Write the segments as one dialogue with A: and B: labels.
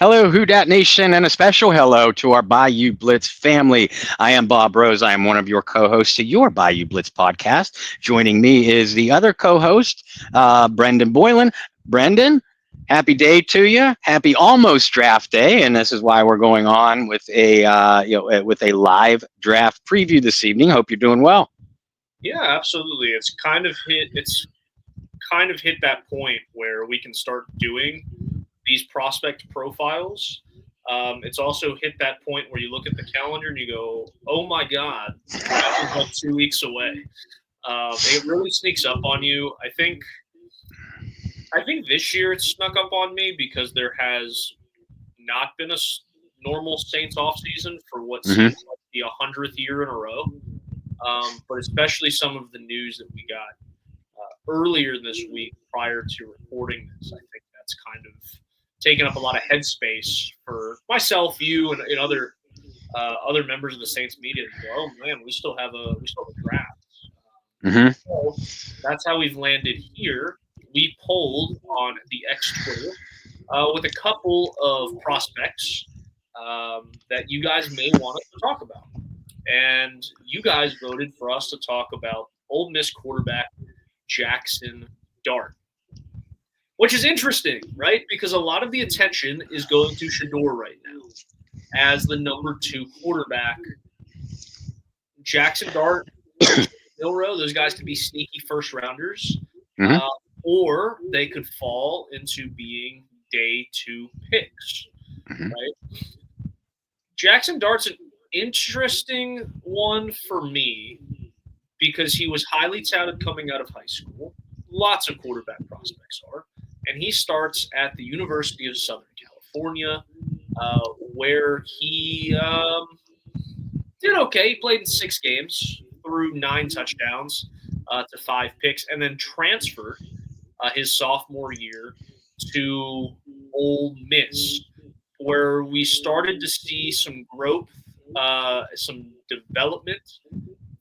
A: Hello, Who Dat Nation, and a special hello to our Bayou Blitz family. I am Bob Rose. I am one of your co-hosts to your Bayou Blitz podcast. Joining me is the other co-host, Brendan Boylan. Brendan, happy day to you. Happy almost draft day, and this is why we're going on with a live draft preview this evening. Hope you're doing well.
B: Yeah, absolutely. It's kind of hit that point where we can start doing these prospect profiles. It's also hit that point where you look at the calendar and you go, "Oh my God, that is like 2 weeks away." It really sneaks up on you. I think this year it snuck up on me because there has not been normal Saints offseason for what
A: Hmm.
B: seems like the 100th year in a row. But especially some of the news that we got earlier this week prior to recording this. I think that's kind of taken up a lot of headspace for myself, you, and other members of the Saints media. To go, oh man, we still have a draft.
A: Hmm.
B: So that's how we've landed here. We polled on the X Twitter with a couple of prospects that you guys may want us to talk about. And you guys voted for us to talk about Ole Miss quarterback Jaxson Dart, which is interesting, right? Because a lot of the attention is going to Shador right now as the number two quarterback. Jaxson Dart and Milrow, those guys could be sneaky first rounders,
A: Hmm.
B: uh, or they could fall into being day two picks,
A: Hmm.
B: right? Jaxson Dart's an interesting one for me because he was highly touted coming out of high school. Lots of quarterback prospects are. And he starts at the University of Southern California, where he did okay. He played in 6 games, threw 9 touchdowns to 5 picks, and then transferred his sophomore year to Ole Miss, where we started to see some growth, some development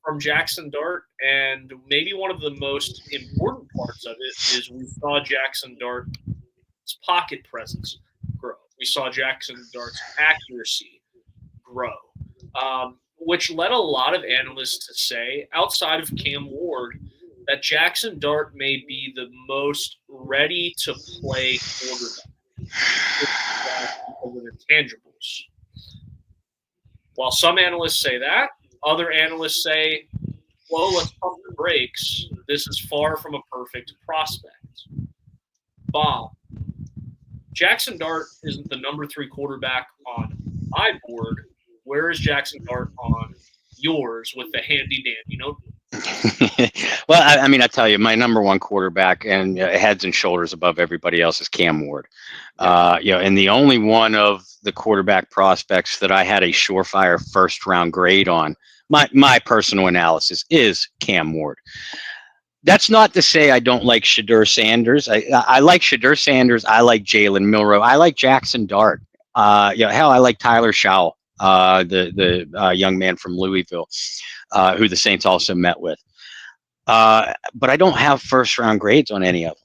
B: from Jaxson Dart, and maybe one of the most important parts of it is we saw Jaxson Dart's pocket presence grow. We saw Jaxson Dart's accuracy grow, which led a lot of analysts to say, outside of Cam Ward, that Jaxson Dart may be the most ready to play quarterback because of intangibles. While some analysts say that, other analysts say, well, let's pump the brakes. This is far from a perfect prospect. Bob, Jaxson Dart isn't the number three quarterback on my board. Where is Jaxson Dart on yours with the handy dandy note?
A: Well, I mean, I tell you, my number one quarterback and heads and shoulders above everybody else is Cam Ward.
B: Yeah.
A: And the only one of the quarterback prospects that I had a surefire first round grade on, my personal analysis is Cam Ward. That's not to say I don't like Shadur Sanders. I like Shadur Sanders. I like Jalen Milrow. I like Jaxson Dart. Hell, I like Tyler Schowell, the young man from Louisville, who the Saints also met with. But I don't have first round grades on any of them.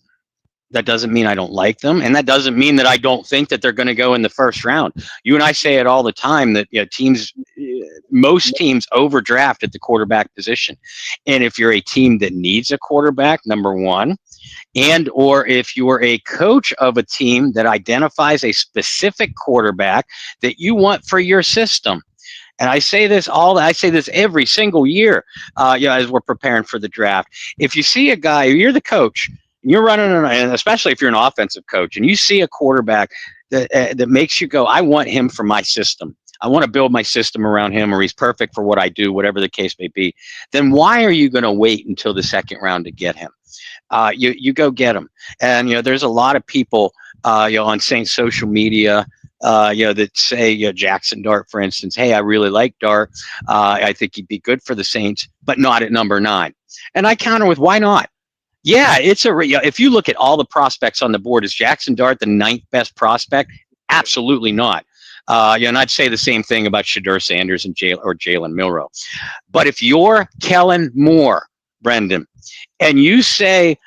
A: That doesn't mean I don't like them, and that doesn't mean that I don't think that they're going to go in the first round. You and I say it all the time that most teams overdraft at the quarterback position, and if you're a team that needs a quarterback, number one, and or if you are a coach of a team that identifies a specific quarterback that you want for your system. And I say this every single year, as we're preparing for the draft. If you see a guy, you're the coach, and you're running, and especially if you're an offensive coach, and you see a quarterback that makes you go, I want him for my system. I want to build my system around him, or he's perfect for what I do, whatever the case may be. Then why are you going to wait until the second round to get him? You go get him. And there's a lot of people on Saints social media that say, Jaxson Dart, for instance, hey, I really like Dart. I think he'd be good for the Saints, but not at number 9. And I counter with, why not? Yeah, if you look at all the prospects on the board, is Jaxson Dart the 9th best prospect? Absolutely not. And I'd say the same thing about Shadur Sanders and Jalen Milrow. But if you're Kellen Moore, Brendan, and you say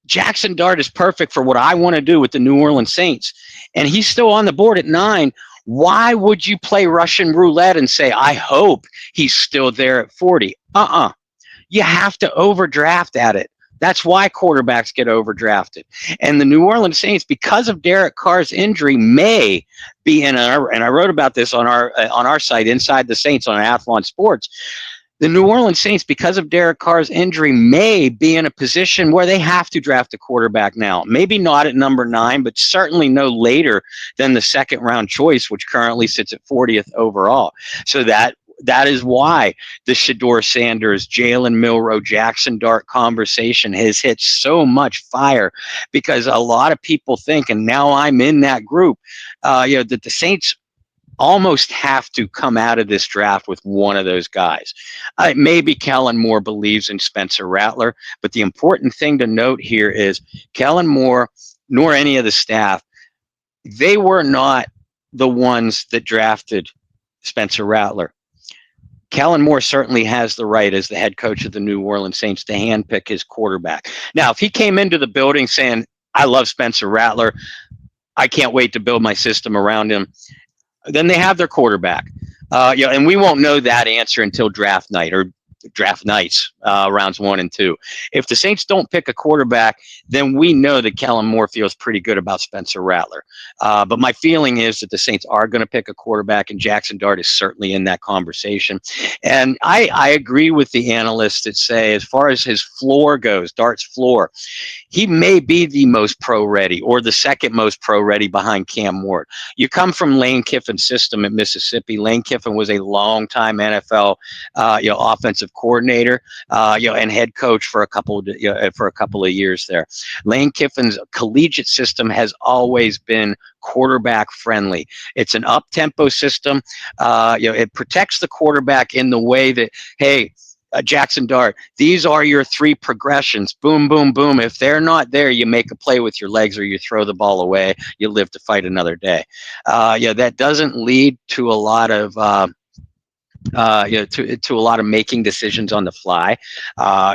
A: Jaxson Dart is perfect for what I want to do with the New Orleans Saints, and he's still on the board at 9. Why would you play Russian roulette and say, I hope he's still there at 40? You have to overdraft at it. That's why quarterbacks get overdrafted. And the New Orleans Saints, because of Derek Carr's injury, may be in and I wrote about this on our site, Inside the Saints on Athlon Sports. The New Orleans Saints, because of Derek Carr's injury, may be in a position where they have to draft a quarterback now. Maybe not at number 9, but certainly no later than the second round choice, which currently sits at 40th overall. So that is why the Shedeur Sanders, Jalen Milroe, Jaxson Dart conversation has hit so much fire, because a lot of people think, and now I'm in that group, that the Saints almost have to come out of this draft with one of those guys. Maybe Kellen Moore believes in Spencer Rattler, but the important thing to note here is Kellen Moore, nor any of the staff, they were not the ones that drafted Spencer Rattler. Kellen Moore certainly has the right, as the head coach of the New Orleans Saints, to handpick his quarterback. Now, if he came into the building saying, I love Spencer Rattler, I can't wait to build my system around him, then they have their quarterback. And we won't know that answer until draft night, or draft nights, rounds 1 and 2. If the Saints don't pick a quarterback, then we know that Kellen Moore feels pretty good about Spencer Rattler. But my feeling is that the Saints are going to pick a quarterback, and Jaxson Dart is certainly in that conversation. And I agree with the analysts that say, as far as his floor goes, Dart's floor, he may be the most pro-ready, or the second most pro-ready behind Cam Ward. You come from Lane Kiffin's system at Mississippi. Lane Kiffin was a long-time NFL, offensive coordinator, and head coach for a couple of years there. Lane Kiffin's collegiate system has always been quarterback friendly. It's an up-tempo system. It protects the quarterback in the way that, hey, Jaxson Dart, these are your 3 progressions. Boom, boom, boom. If they're not there, you make a play with your legs, or you throw the ball away. You live to fight another day. That doesn't lead to a lot of to a lot of making decisions on the fly,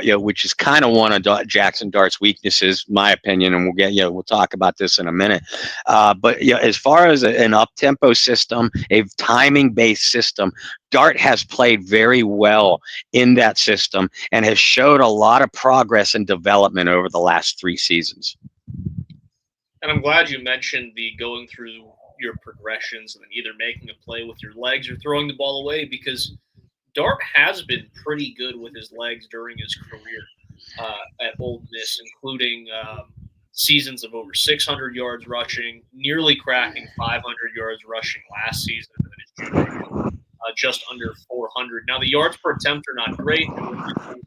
A: which is kind of one of Jaxson Dart's weaknesses, my opinion. And we'll talk about this in a minute. But as far as an up-tempo system, a timing-based system, Dart has played very well in that system and has showed a lot of progress and development over the last 3 seasons.
B: And I'm glad you mentioned the going through your progressions and then either making a play with your legs or throwing the ball away, because Dart has been pretty good with his legs during his career at Ole Miss, including seasons of over 600 yards rushing, nearly cracking 500 yards rushing last season, and then his junior just under 400. Now, the yards per attempt are not great.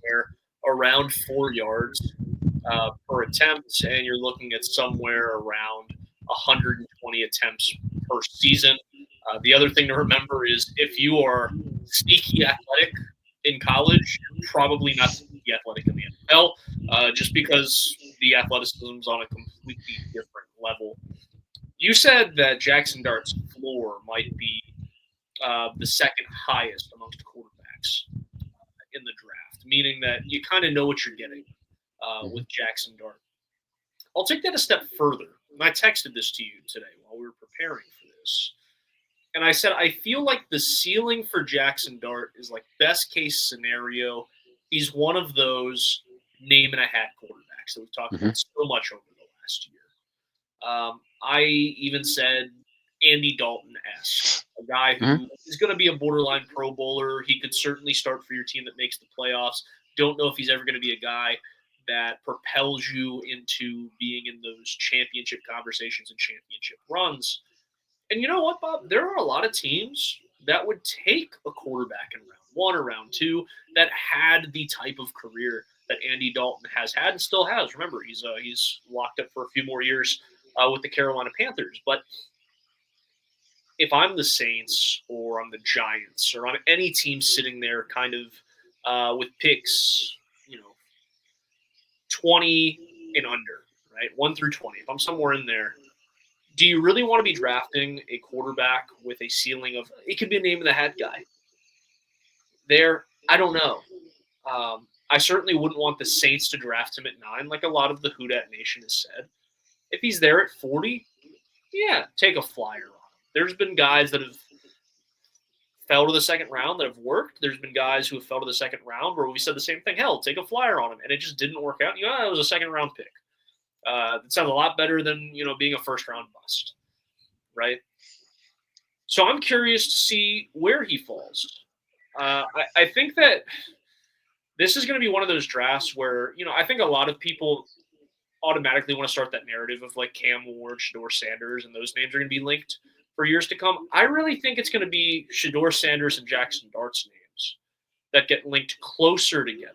B: They're around 4 yards per attempt, and you're looking at somewhere around 120 attempts per season. The other thing to remember is, if you are sneaky athletic in college, you're probably not sneaky athletic in the NFL, just because the athleticism is on a completely different level. You said that Jaxson Dart's floor might be the second highest amongst quarterbacks in the draft, meaning that you kind of know what you're getting with Jaxson Dart. I'll take that a step further. And I texted this to you today while we were preparing for this. And I said, I feel like the ceiling for Jaxson Dart is like best case scenario. He's one of those name and a hat quarterbacks that we've talked about so much over the last year. I even said Andy Dalton-esque, a guy who is going to be a borderline Pro Bowler. He could certainly start for your team that makes the playoffs. Don't know if he's ever going to be a guy that propels you into being in those championship conversations and championship runs. And you know what, Bob? There are a lot of teams that would take a quarterback in round 1 or round 2 that had the type of career that Andy Dalton has had and still has. Remember, he's locked up for a few more years with the Carolina Panthers. But if I'm the Saints, or I'm the Giants, or I'm any team sitting there kind of with picks, 20 and under, right? 1 through 20. If I'm somewhere in there, do you really want to be drafting a quarterback with a ceiling of, it could be a name of the hat guy? There, I don't know. I certainly wouldn't want the Saints to draft him at 9, like a lot of the Houdat Nation has said. If he's there at 40, yeah, take a flyer on him. There's been guys that have fell to the second round that have worked. There's been guys who have fell to the second round where we said the same thing. Hell, take a flyer on him, and it just didn't work out. It was a second round pick. It sounds a lot better than being a first round bust, right? So I'm curious to see where he falls. I think that this is going to be one of those drafts where I think a lot of people automatically want to start that narrative of like Cam Ward, Shedeur Sanders, and those names are going to be linked for years to come. I really think it's going to be Shedeur Sanders and Jaxson Dart's names that get linked closer together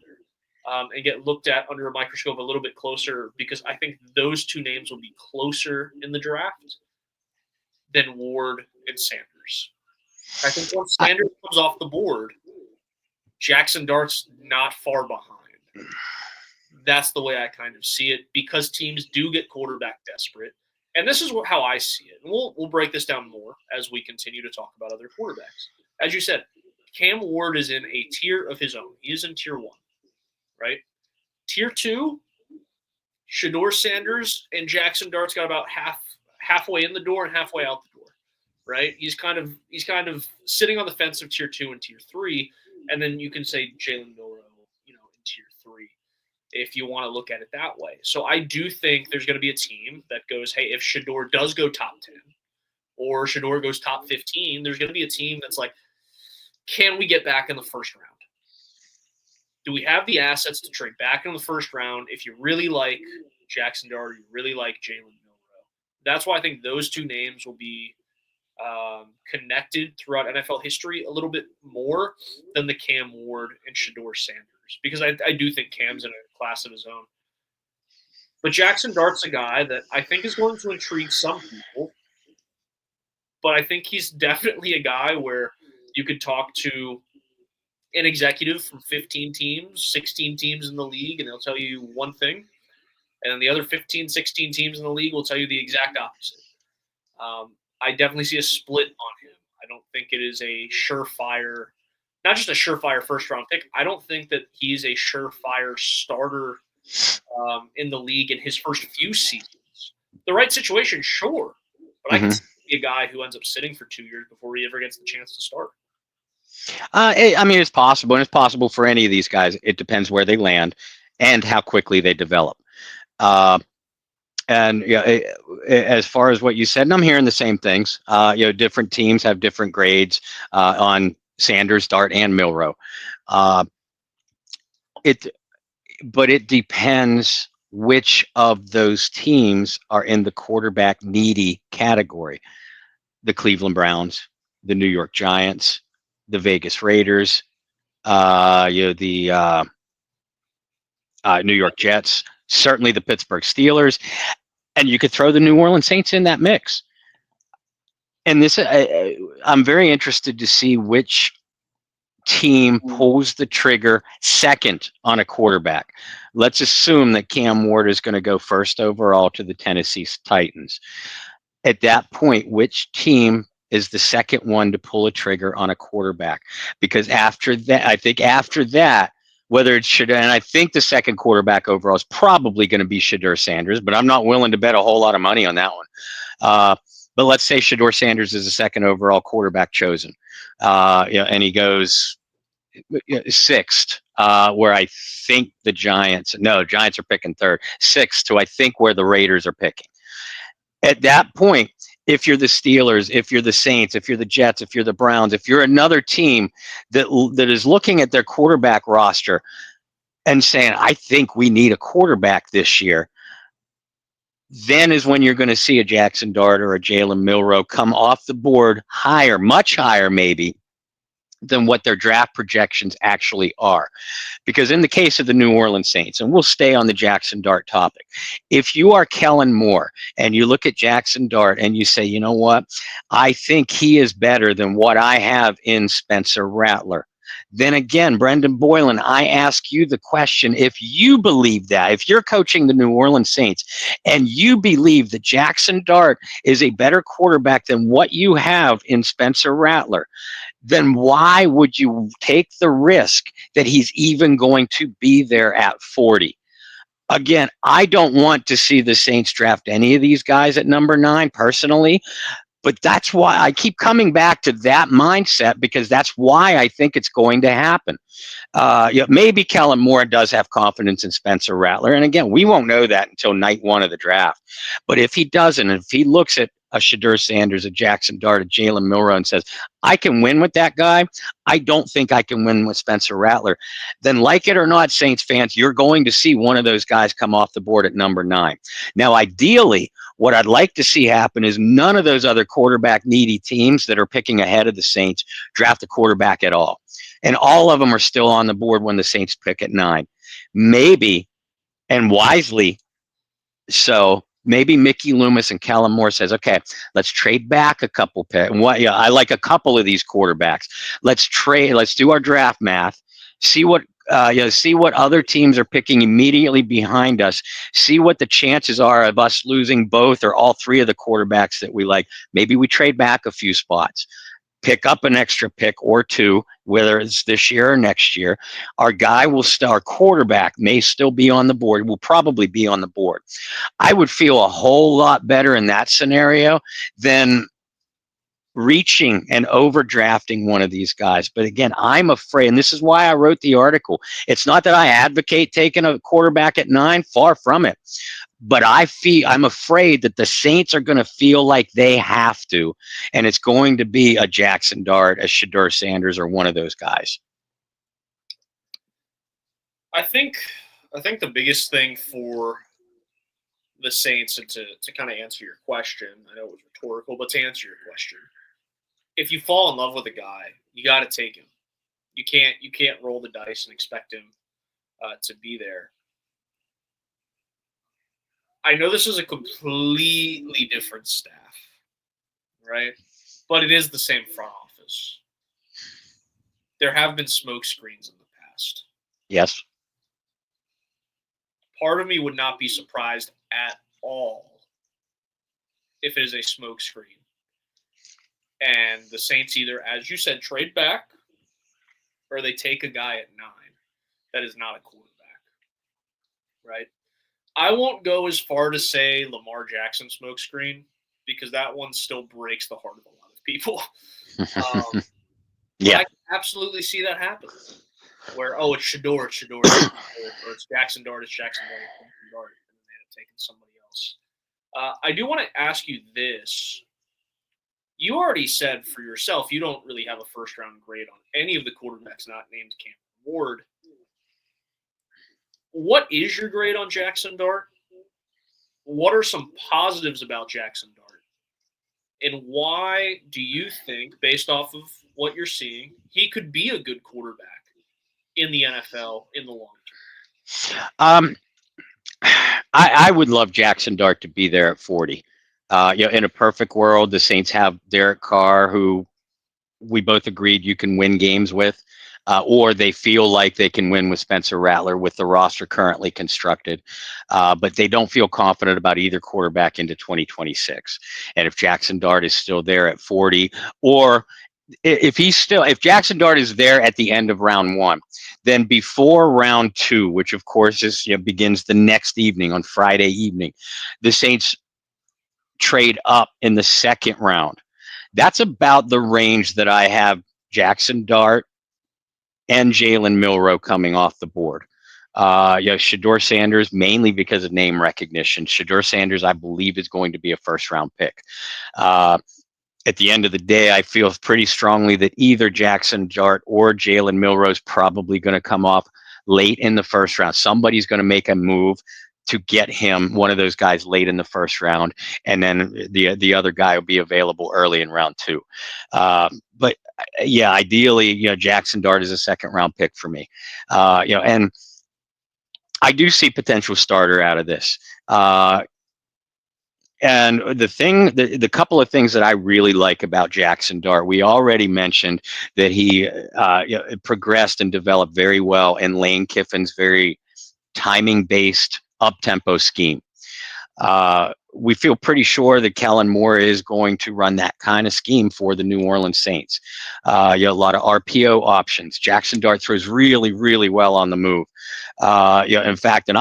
B: and get looked at under a microscope a little bit closer, because I think those two names will be closer in the draft than Ward and Sanders. I think once Sanders comes off the board, Jaxson Dart's not far behind. That's the way I kind of see it, because teams do get quarterback desperate. And this is how I see it. And we'll break this down more as we continue to talk about other quarterbacks. As you said, Cam Ward is in a tier of his own. He is in tier 1, right? Tier 2, Shedeur Sanders and Jaxson Dart's got about halfway in the door and halfway out the door, right? He's kind of sitting on the fence of tier 2 and tier 3, and then you can say Jalen Milroe, in tier 3. If you want to look at it that way. So I do think there's going to be a team that goes, hey, if Shedeur does go top 10 or Shedeur goes top 15, there's going to be a team that's like, can we get back in the first round? Do we have the assets to trade back in the first round if you really like Jaxson Dart or you really like Jalen Milroe? That's why I think those two names will be connected throughout NFL history a little bit more than the Cam Ward and Shedeur Sanders, because I do think Cam's in a class of his own. But Jaxson Dart's a guy that I think is going to intrigue some people, but I think he's definitely a guy where you could talk to an executive from 15 teams, 16 teams in the league, and they'll tell you one thing, and then the other 15, 16 teams in the league will tell you the exact opposite. I definitely see a split on him. I don't think it is a surefire, not just a surefire first-round pick. I don't think that he's a surefire starter in the league in his first few seasons. The right situation, sure, but I can see a guy who ends up sitting for 2 years before he ever gets the chance to start.
A: I mean, it's possible, and it's possible for any of these guys. It depends where they land and how quickly they develop. And as far as what you said, and I'm hearing the same things. Different teams have different grades on Sanders, Dart, and Milroe. But it depends which of those teams are in the quarterback needy category. The Cleveland Browns, the New York Giants, the Vegas Raiders, the New York Jets, certainly the Pittsburgh Steelers, and you could throw the New Orleans Saints in that mix. And this, I'm very interested to see which team pulls the trigger second on a quarterback. Let's assume that Cam Ward is going to go first overall to the Tennessee Titans. At that point, which team is the second one to pull a trigger on a quarterback? Because after that, whether it's Shedeur, and I think the second quarterback overall is probably going to be Shedeur Sanders, but I'm not willing to bet a whole lot of money on that one. But let's say Shedeur Sanders is the second overall quarterback chosen, and he goes sixth, where I think the Giants are picking third, sixth to I think where the Raiders are picking. At that point, if you're the Steelers, if you're the Saints, if you're the Jets, if you're the Browns, if you're another team that is looking at their quarterback roster and saying, I think we need a quarterback this year, then is when you're going to see a Jaxson Dart or a Jalen Milroe come off the board higher, much higher maybe, than what their draft projections actually are. Because in the case of the New Orleans Saints, and we'll stay on the Jaxson Dart topic, if you are Kellen Moore and you look at Jaxson Dart and you say, you know what, I think he is better than what I have in Spencer Rattler, then again, Brendan Boylan, I ask you the question, if you believe that, if you're coaching the New Orleans Saints and you believe that Jaxson Dart is a better quarterback than what you have in Spencer Rattler, then why would you take the risk that he's even going to be there at 40? Again, I don't want to see the Saints draft any of these guys at number 9 personally, but that's why I keep coming back to that mindset, because that's why I think it's going to happen. Maybe Kellen Moore does have confidence in Spencer Rattler. And again, we won't know that until night 1 of the draft. But if he doesn't, if he looks at a Shedeur Sanders, a Jaxson Dart, a Jalen Milroe, and says, I can win with that guy, I don't think I can win with Spencer Rattler, then like it or not, Saints fans, you're going to see one of those guys come off the board at number 9. Now, ideally, what I'd like to see happen is none of those other quarterback needy teams that are picking ahead of the Saints draft a quarterback at all. And all of them are still on the board when the Saints pick at 9. Maybe, and wisely so, maybe Mickey Loomis and Kellen Moore says, okay, let's trade back a couple picks. I like a couple of these quarterbacks. Let's do our draft math, see what see what other teams are picking immediately behind us, see what the chances are of us losing both or all 3 of the quarterbacks that we like. Maybe we trade back a few spots, pick up an extra pick or 2, whether it's this year or next year. Our quarterback may still be on the board, will probably be on the board. I would feel a whole lot better in that scenario than reaching and overdrafting one of these guys. But again, I'm afraid, and this is why I wrote the article. It's not that I advocate taking a quarterback at 9, far from it. But I'm afraid that the Saints are going to feel like they have to, and it's going to be a Jaxson Dart, a Shedeur Sanders, or one of those guys.
B: I think the biggest thing for the Saints, and to kind of answer your question, I know it was rhetorical, but to answer your question, if you fall in love with a guy, you got to take him. You can't roll the dice and expect him to be there. I know this is a completely different staff, right? But it is the same front office. There have been smoke screens in the past.
A: Yes.
B: Part of me would not be surprised at all if it is a smoke screen. And the Saints either, as you said, trade back, or they take a guy at 9 that is not a quarterback, right? I won't go as far to say Lamar Jackson smokescreen, because that one still breaks the heart of a lot of people.
A: Yeah,
B: I can absolutely see that happen. Where it's Shedeur, or it's Jaxson Dart, it's Jaxson Dart, and then they end up taking somebody else. I do want to ask you this. You already said for yourself you don't really have a first-round grade on any of the quarterbacks not named Cam Ward. What is your grade on Jaxson Dart? What are some positives about Jaxson Dart? And why do you think, based off of what you're seeing, he could be a good quarterback in the NFL in the long term?
A: I would love Jaxson Dart to be there at 40. In a perfect world, the Saints have Derek Carr, who we both agreed you can win games with, or they feel like they can win with Spencer Rattler with the roster currently constructed. But they don't feel confident about either quarterback into 2026. And if Jaxson Dart is still there at 40, or if Jaxson Dart is there at the end of round 1, then before round 2, which of course begins the next evening on Friday evening, the Saints trade up in the 2nd round. That's about the range that I have Jaxson Dart and Jalen Milroe coming off the board. Shedeur Sanders, mainly because of name recognition. Shedeur Sanders, I believe, is going to be a first-round pick. At the end of the day, I feel pretty strongly that either Jaxson Dart or Jalen Milroe is probably going to come off late in the 1st round. Somebody's going to make a move to get him, one of those guys, late in the 1st round, and then the other guy will be available early in round 2. But yeah, ideally, Jaxson Dart is a 2nd round pick for me. And I do see potential starter out of this. And the couple of things that I really like about Jaxson Dart, we already mentioned that he progressed and developed very well in Lane Kiffin's very timing-based up-tempo scheme. We feel pretty sure that Kellen Moore is going to run that kind of scheme for the New Orleans Saints. A lot of RPO options. Jaxson Dart throws really, really well on the move. In fact, and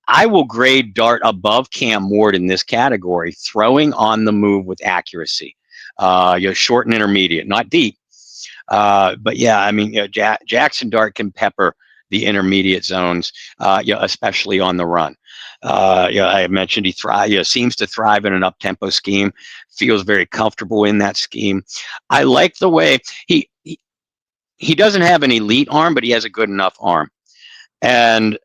A: I will grade Dart above Cam Ward in this category, throwing on the move with accuracy. Short and intermediate, not deep. But yeah, I mean, Jaxson Dart can pepper the intermediate zones, especially on the run. I mentioned he seems to thrive in an up-tempo scheme, feels very comfortable in that scheme. I like the way he doesn't have an elite arm, but he has a good enough arm. And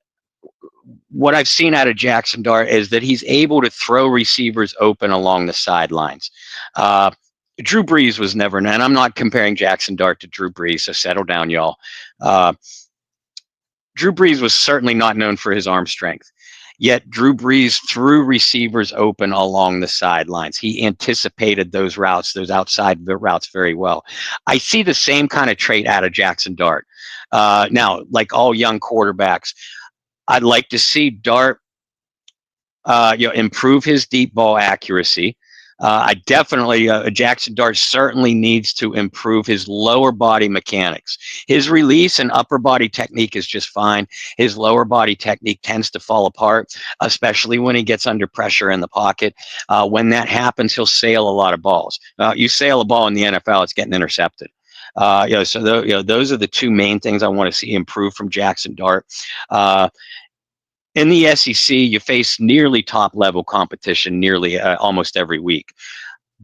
A: what I've seen out of Jaxson Dart is that he's able to throw receivers open along the sidelines. Drew Brees was never, and I'm not comparing Jaxson Dart to Drew Brees, so settle down, y'all. Drew Brees was certainly not known for his arm strength. Yet Drew Brees threw receivers open along the sidelines. He anticipated those routes, those outside routes very well. I see the same kind of trait out of Jaxson Dart. Now, like all young quarterbacks, I'd like to see Dart improve his deep ball accuracy. Jaxson Dart certainly needs to improve his lower body mechanics. His release and upper body technique is just fine. His lower body technique tends to fall apart, especially when he gets under pressure in the pocket. When that happens, he'll sail a lot of balls. You sail a ball in the NFL, it's getting intercepted. Those are the two main things I want to see improve from Jaxson Dart. In the SEC, you face nearly top-level competition nearly almost every week.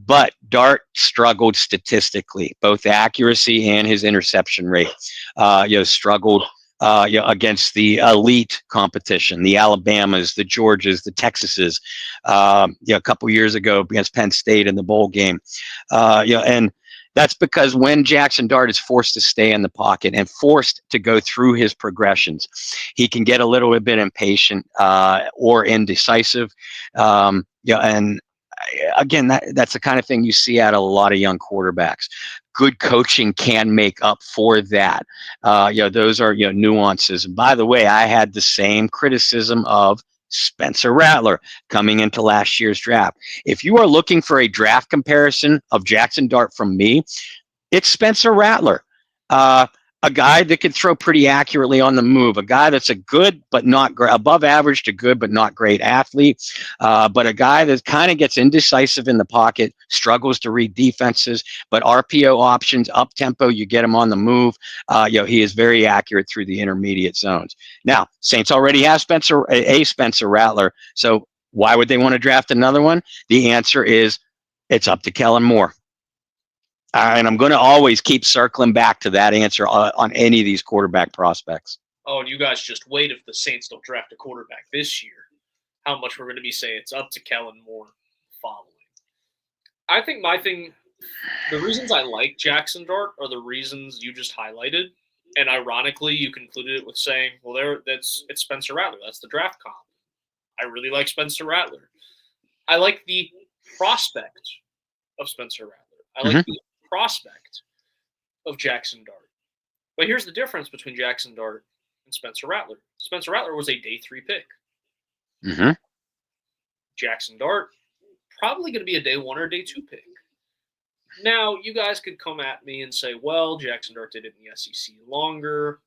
A: But Dart struggled statistically, both accuracy and his interception rate. Struggled against the elite competition, the Alabamas, the Georgias, the Texases. A couple years ago against Penn State in the bowl game. And that's because when Jaxson Dart is forced to stay in the pocket and forced to go through his progressions, he can get a little bit impatient or indecisive. And again, that's the kind of thing you see out of a lot of young quarterbacks. Good coaching can make up for that. Those are nuances. And by the way, I had the same criticism of Spencer Rattler coming into last year's draft. If you are looking for a draft comparison of Jaxson Dart from me, it's Spencer Rattler. A guy that can throw pretty accurately on the move, a guy that's a good but not great, above average to good but not great athlete, but a guy that kind of gets indecisive in the pocket, struggles to read defenses, but RPO options, up tempo, you get him on the move. He is very accurate through the intermediate zones. Now, Saints already have Spencer Rattler, so why would they want to draft another one? The answer is it's up to Kellen Moore. And I'm going to always keep circling back to that answer on any of these quarterback prospects.
B: Oh, and you guys just wait if the Saints don't draft a quarterback this year. How much we're going to be saying it's up to Kellen Moore following. I think the reasons I like Jaxson Dart are the reasons you just highlighted. And ironically, you concluded it with saying, well, it's Spencer Rattler. That's the draft comp. I really like Spencer Rattler. I like the prospect of Spencer Rattler. I like the prospect of Jaxson Dart. But here's the difference between Jaxson Dart and Spencer Rattler. Spencer Rattler was a day 3 pick.
A: Mm-hmm.
B: Jaxson Dart, probably going to be a day 1 or day 2 pick. Now, you guys could come at me and say, well, Jaxson Dart did it in the SEC longer.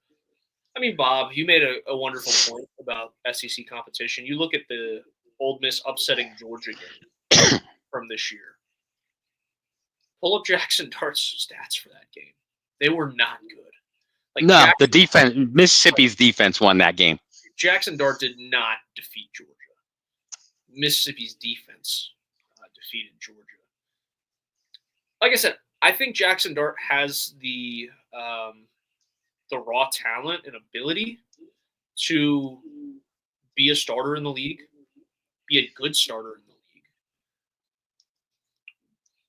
B: I mean, Bob, you made a wonderful point about SEC competition. You look at the Ole Miss upsetting Georgia game from this year. Pull up Jaxson Dart's stats for that game. They were not good.
A: The defense, Mississippi's defense won that game.
B: Jaxson Dart did not defeat Georgia. Mississippi's defense defeated Georgia. Like I said, I think Jaxson Dart has the raw talent and ability to be a starter in the league, be a good starter in the league.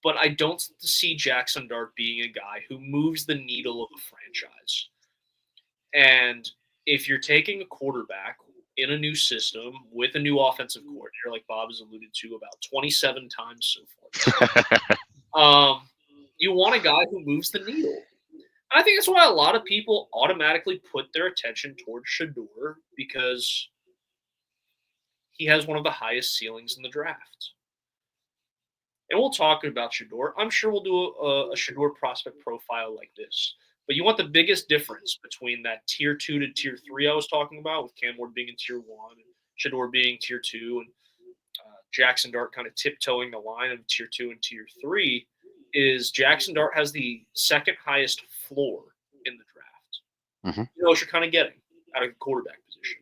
B: But I don't see Jaxson Dart being a guy who moves the needle of a franchise. And if you're taking a quarterback in a new system with a new offensive coordinator, like Bob has alluded to about 27 times so far. You want a guy who moves the needle. I think that's why a lot of people automatically put their attention towards Shador, because he has one of the highest ceilings in the draft. And we'll talk about Shador. I'm sure we'll do a Shador prospect profile like this. But you want the biggest difference between that tier 2 to tier 3 I was talking about, with Cam Ward being in tier 1 and Shador being tier 2, and Jaxson Dart kind of tiptoeing the line of tier 2 and tier 3, is Jaxson Dart has the second highest floor in the draft.
A: Mm-hmm.
B: You know what you're kind of getting out of the quarterback position.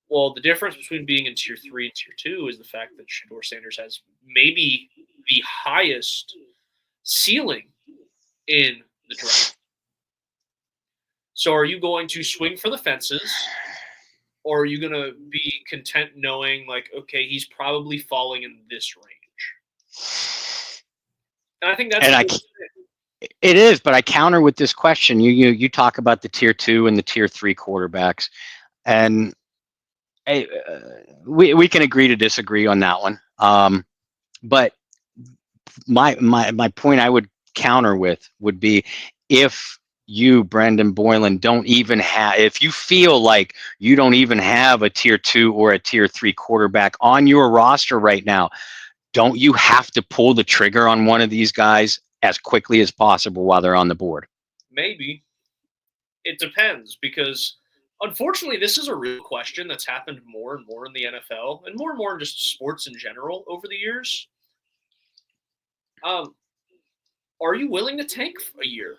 B: Well, the difference between being in tier 3 and tier 2 is the fact that Shador Sanders has maybe the highest ceiling in the draft. So are you going to swing for the fences, or are you going to be content knowing, like, okay, he's probably falling in this range? And I think that's
A: it is, but I counter with this question. You talk about the tier 2 and the tier 3 quarterbacks, and we can agree to disagree on that one. But my point I would counter with would be, if you, Brendan Boylan, don't even have, if you feel like you don't even have a tier 2 or a tier 3 quarterback on your roster right now, don't you have to pull the trigger on one of these guys as quickly as possible while they're on the board?
B: Maybe. It depends, because unfortunately this is a real question that's happened more and more in the NFL and more in just sports in general over the years. Are you willing to tank for a year?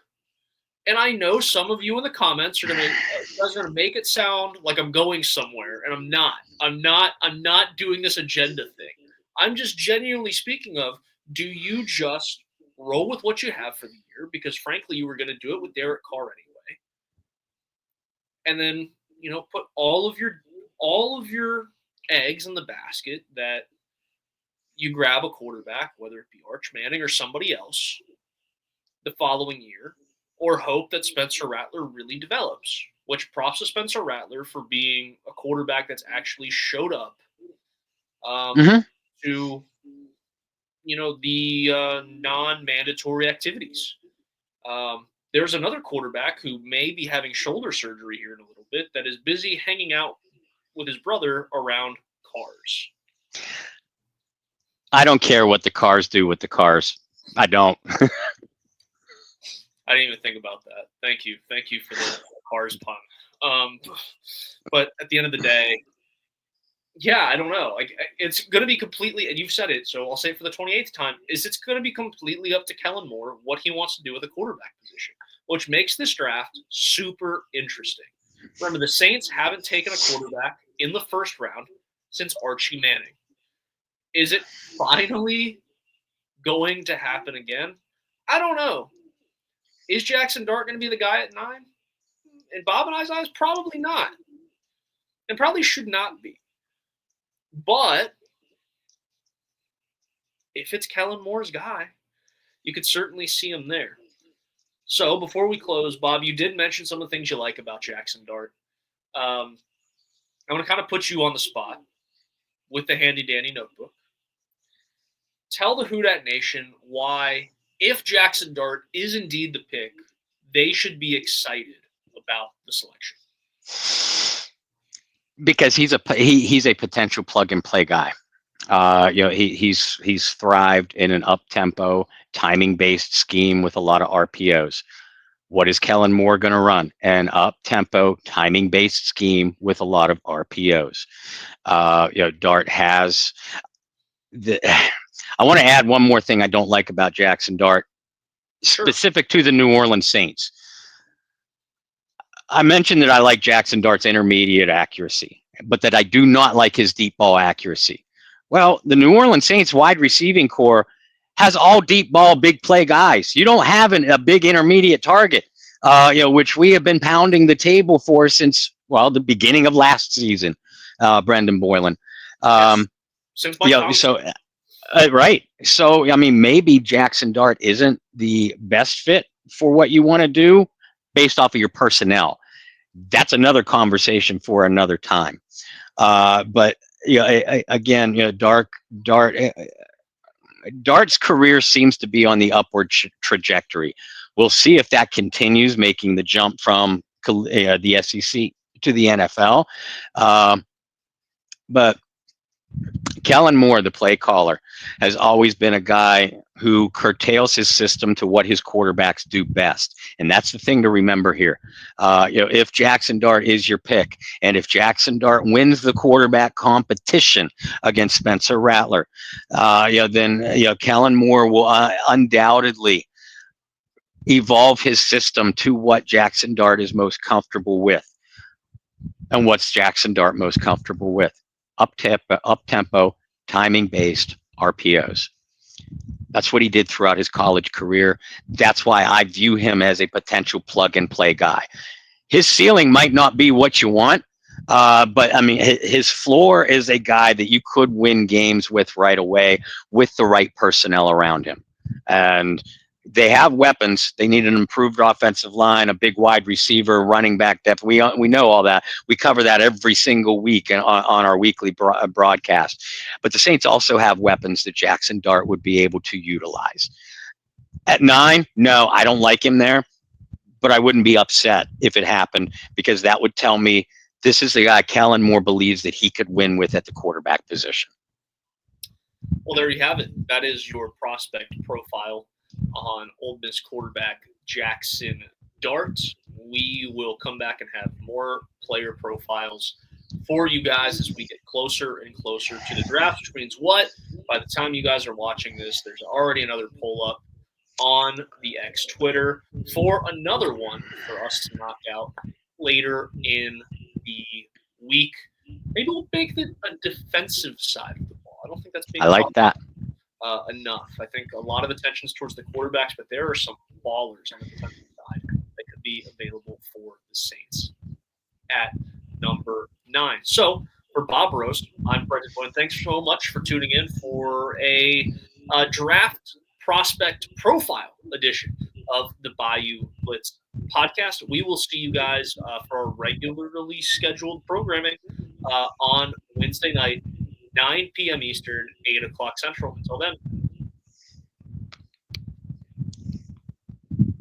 B: And I know some of you in the comments are gonna make it sound like I'm going somewhere, and I'm not. I'm not doing this agenda thing. I'm just genuinely speaking of, do you just roll with what you have for the year? Because frankly, you were going to do it with Derek Carr anyway. And then, put all of your eggs in the basket that you grab a quarterback, whether it be Arch Manning or somebody else, the following year, or hope that Spencer Rattler really develops. Which, props to Spencer Rattler for being a quarterback that's actually showed up to the non-mandatory activities. There's another quarterback who may be having shoulder surgery here in a little bit that is busy hanging out with his brother around cars.
A: I don't care what the cars do with the cars. I don't.
B: I didn't even think about that. Thank you for the cars pun. But at the end of the day, yeah, I don't know. Like, it's going to be completely, and you've said it, so I'll say it for the 28th time, is it's going to be completely up to Kellen Moore what he wants to do with the quarterback position, which makes this draft super interesting. Remember, the Saints haven't taken a quarterback in the first round since Archie Manning. Is it finally going to happen again? I don't know. Is Jaxson Dart going to be the guy at 9? In Bob and I's eyes, probably not. And probably should not be. But if it's Kellen Moore's guy, you could certainly see him there. So before we close, Bob, you did mention some of the things you like about Jaxson Dart. I'm going to kind of put you on the spot with the handy-dandy notebook. Tell the Who Dat Nation why, if Jaxson Dart is indeed the pick, they should be excited about the selection.
A: Because he's a potential plug-and-play guy. He's thrived in an up-tempo, timing-based scheme with a lot of RPOs. What is Kellen Moore going to run? An up-tempo, timing-based scheme with a lot of RPOs. Dart has the. I want to add one more thing I don't like about Jaxson Dart, specific to the New Orleans Saints. I mentioned that I like Jaxson Dart's intermediate accuracy, but that I do not like his deep ball accuracy. Well, the New Orleans Saints wide receiving core has all deep ball, big play guys. You don't have a big intermediate target, which we have been pounding the table for since, the beginning of last season, Brendan Boylan.
B: Since my
A: right. So, I mean, maybe Jaxson Dart isn't the best fit for what you want to do based off of your personnel. That's another conversation for another time. But again, Dart, Dart's career seems to be on the upward trajectory. We'll see if that continues, making the jump from the SEC to the NFL. Uh, but Kellen Moore, the play caller, has always been a guy who curtails his system to what his quarterbacks do best, and that's the thing to remember here. If Jaxson Dart is your pick, and if Jaxson Dart wins the quarterback competition against Spencer Rattler, then Kellen Moore will undoubtedly evolve his system to what Jaxson Dart is most comfortable with. And what's Jaxson Dart most comfortable with? Up tempo, timing based RPOs. That's what he did throughout his college career. That's why I view him as a potential plug and play guy. His ceiling might not be what you want, but I mean, his floor is a guy that you could win games with right away with the right personnel around him. And they have weapons. They need an improved offensive line, a big wide receiver, running back depth. We know all that. We cover that every single week on our weekly broadcast. But the Saints also have weapons that Jaxson Dart would be able to utilize. At 9, no, I don't like him there, but I wouldn't be upset if it happened, because that would tell me this is the guy Kellen Moore believes that he could win with at the quarterback position.
B: Well, there you have it. That is your prospect profile on Ole Miss quarterback Jaxson Dart. We will come back and have more player profiles for you guys as we get closer and closer to the draft, which means what? By the time you guys are watching this, there's already another poll up on the X Twitter for another one for us to knock out later in the week. Maybe we'll make it a defensive side of the ball. I don't think that's being
A: I like that.
B: Enough. I think a lot of attention's towards the quarterbacks, but there are some ballers on the defensive side that could be available for the Saints at number 9. So for Bob Rose, I'm Brendan Boylan. Thanks so much for tuning in for a draft prospect profile edition of the Bayou Blitz podcast. We will see you guys for our regularly scheduled programming on Wednesday night, 9 p.m. Eastern, 8 o'clock Central. Until then,